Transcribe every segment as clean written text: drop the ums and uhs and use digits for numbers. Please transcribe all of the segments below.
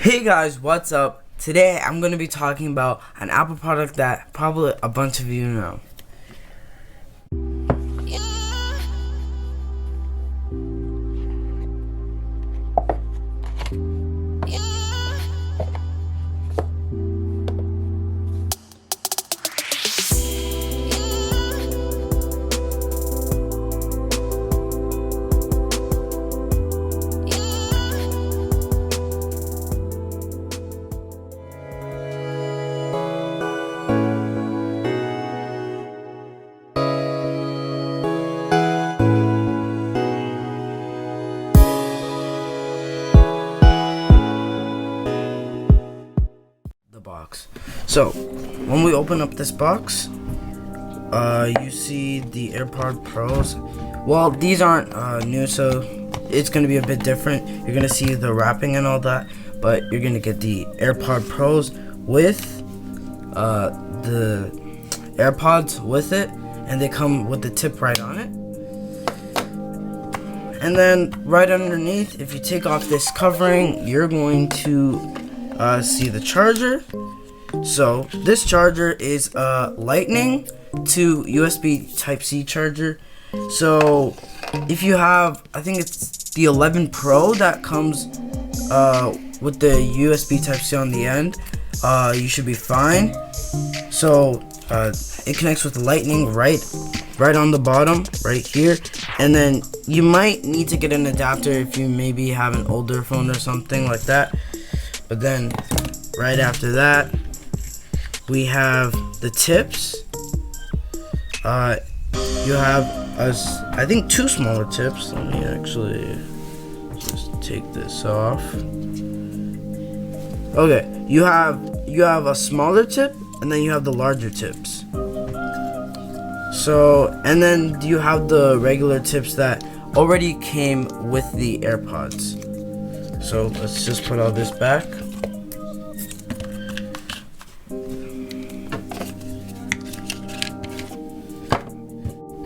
Hey guys, what's up? Today I'm going to be talking about an Apple product that probably a bunch of you know. The box. So when we open up this box, you see the Airpods Pros. Well, these aren't new, so it's going to be a bit different. You're going to see the wrapping and all that, but you're going to get the Airpods Pros with the AirPods with it, and they come with the tip right on it. And then right underneath, if you take off this covering, you're going to see the charger. So this charger is a Lightning to USB Type-C charger. So if you have, I think it's the 11 Pro that comes with the USB Type-C on the end, you should be fine. So it connects with the Lightning right on the bottom, right here. And then you might need to get an adapter if you maybe have an older phone or something like that. But then right after that, we have the tips. You have I think two smaller tips. Let me actually just take this off. Okay, you have a smaller tip, and then you have the larger tips. So, and then you have the regular tips that already came with the AirPods. So let's just put all this back.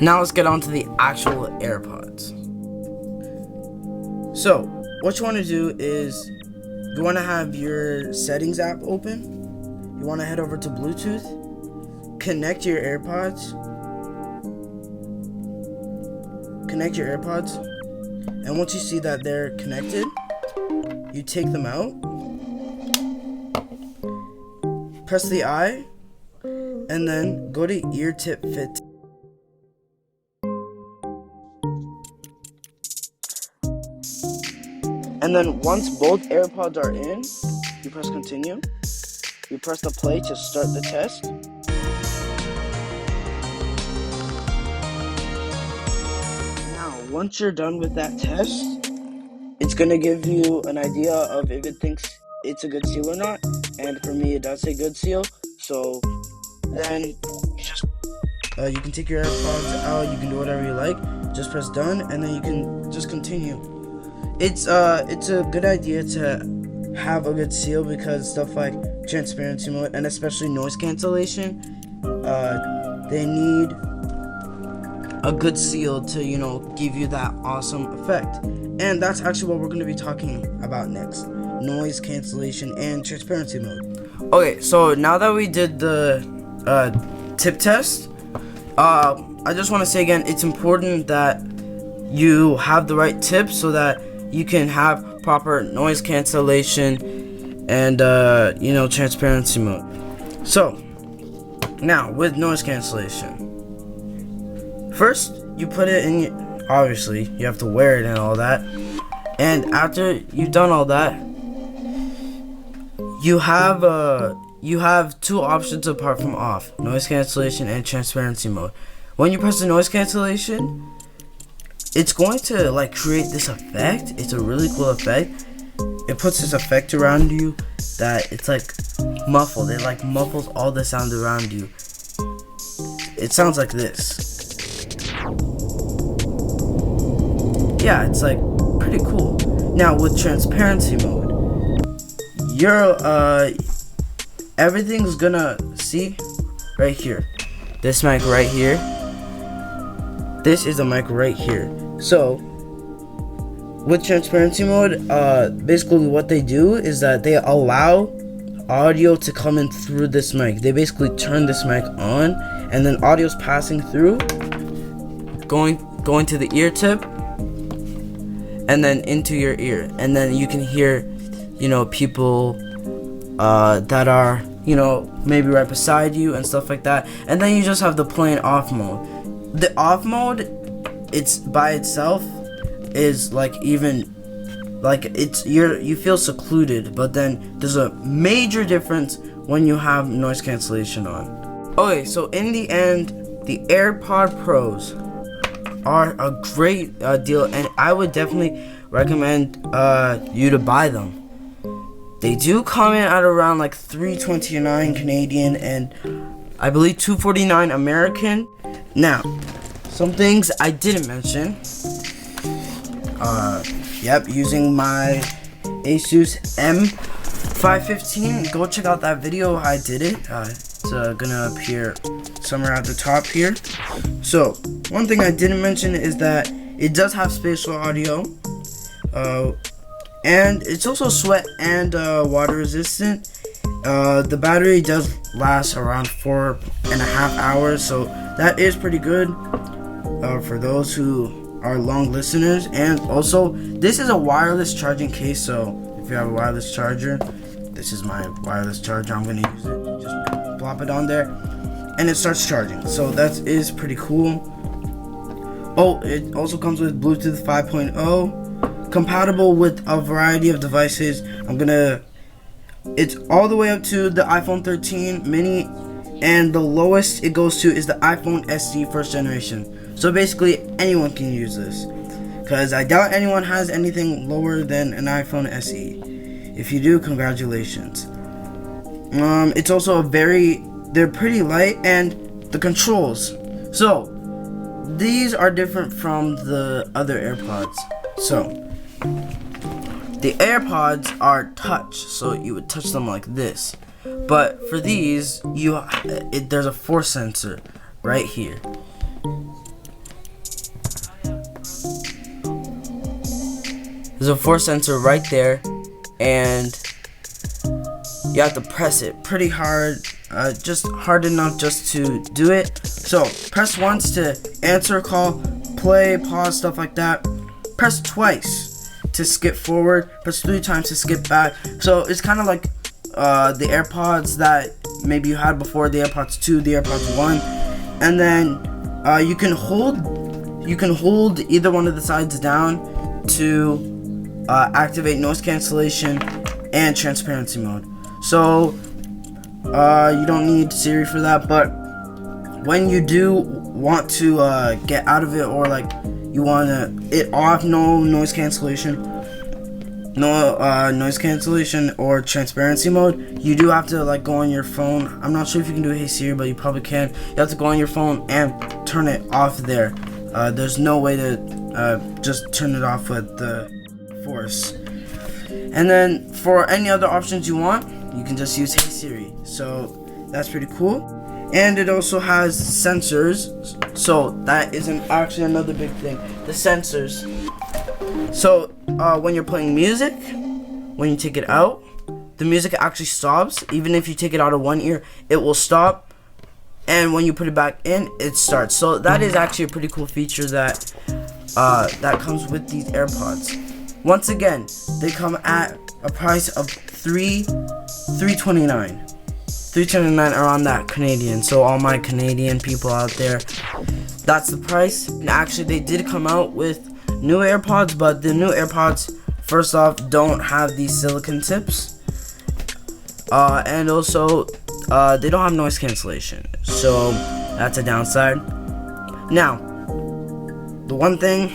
Now let's get on to the actual AirPods. So what you want to do is you want to have your settings app open. You want to head over to Bluetooth, connect your AirPods, and once you see that they're connected, you take them out, press the I, and then go to ear tip fit. And then once both AirPods are in, you press continue. You press the play to start the test. Now, once you're done with that test, it's going to give you an idea of if it thinks it's a good seal or not. And for me, it does say good seal. So then you can take your AirPods out, you can do whatever you like. Just press done, and then you can just continue. It's a good idea to have a good seal because stuff like transparency mode and especially noise cancellation, they need a good seal to, give you that awesome effect. And that's actually what we're going to be talking about next: noise cancellation and transparency mode. Okay, so now that we did the tip test, I just want to say again, it's important that you have the right tips so that you can have proper noise cancellation and transparency mode. So now with noise cancellation, first you put it in. Obviously you have to wear it and all that, and after you've done all that, you have two options apart from off: noise cancellation and transparency mode. When you press the noise cancellation, it's going to create this effect. It's a really cool effect. It puts this effect around you that it's muffled. It muffles all the sound around you. It sounds like this. Yeah, it's pretty cool. Now with transparency mode, everything's gonna see right here. This mic right here. This is a mic right here. So with transparency mode, basically what they do is that they allow audio to come in through this mic. They basically turn this mic on, and then audio's passing through, going to the ear tip, and then into your ear, and then you can hear, people that are, maybe right beside you and stuff like that. And then you just have the plain off mode. The off mode, it's by itself is like you feel secluded, but then there's a major difference when you have noise cancellation on. Okay, so in the end, the AirPod Pros are a great deal, and I would definitely recommend you to buy them. They do come in at around like $329 Canadian and I believe $249 American. Now, some things I didn't mention. Using my Asus M515. Go check out that video. I did it. It's gonna appear somewhere at the top here. So, one thing I didn't mention is that it does have spatial audio. And it's also sweat and water resistant. The battery does last around 4.5 hours, so that is pretty good for those who are long listeners. And also, this is a wireless charging case, so if you have a wireless charger, this is my wireless charger. I'm gonna use it. Just plop it on there, and it starts charging. So that is pretty cool. Oh, it also comes with Bluetooth 5.0. Compatible with a variety of devices. It's all the way up to the iPhone 13 mini, and the lowest it goes to is the iPhone SE first generation. So basically anyone can use this, because I doubt anyone has anything lower than an iPhone SE. If you do, congratulations. It's also they're pretty light, and the controls. So these are different from the other AirPods. So the AirPods are touch, so you would touch them like this. But for these, there's a force sensor right here. There's a force sensor right there, and you have to press it pretty hard, just hard enough just to do it. So press once to answer a call, play, pause, stuff like that. Press twice to skip forward, press 3 times to skip back. So it's kind of like the AirPods that maybe you had before, the AirPods 2, the AirPods 1. And then you can hold either one of the sides down to activate noise cancellation and transparency mode. So you don't need Siri for that, but when you do want to get out of it, or like you want it off, no noise cancellation or transparency mode, you do have to like go on your phone. I'm not sure if you can do Hey Siri, but you probably can. You have to go on your phone and turn it off there. There's no way to just turn it off with the force. And then for any other options you want, you can just use Hey Siri. So that's pretty cool. And it also has sensors, so that is actually another big thing, the sensors. So when you're playing music, when you take it out, the music actually stops. Even if you take it out of one ear, it will stop, and when you put it back in, it starts. So that is actually a pretty cool feature that comes with these AirPods. Once again, they come at a price of $329 around that Canadian. So all my Canadian people out there, that's the price. And actually, they did come out with new AirPods, but the new AirPods, first off, don't have these silicone tips, and also they don't have noise cancellation, so that's a downside. Now, the one thing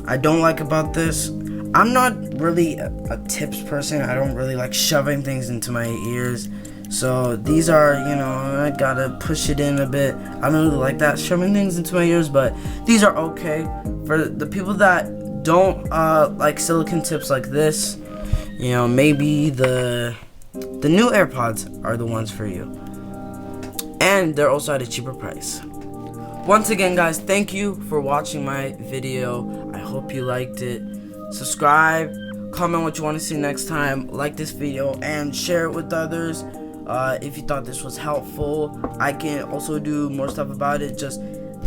I don't like about this, I'm not really a tips person. I don't really like shoving things into my ears. So these are, I gotta push it in a bit. I don't really like that, shoving things into my ears, but these are okay. For the people that don't like silicone tips like this, maybe the new AirPods are the ones for you. And they're also at a cheaper price. Once again, guys, thank you for watching my video. I hope you liked it. subscribe, comment what you want to see next time, like this video, and share it with others. If you thought this was helpful, I can also do more stuff about it.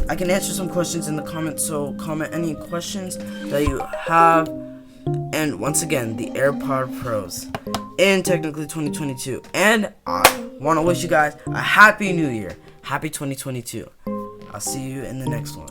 I can answer some questions in the comments, so comment any questions that you have. And once again, the AirPod Pros in technically 2022. And I want to wish you guys a happy new year. Happy 2022. I'll see you in the next one.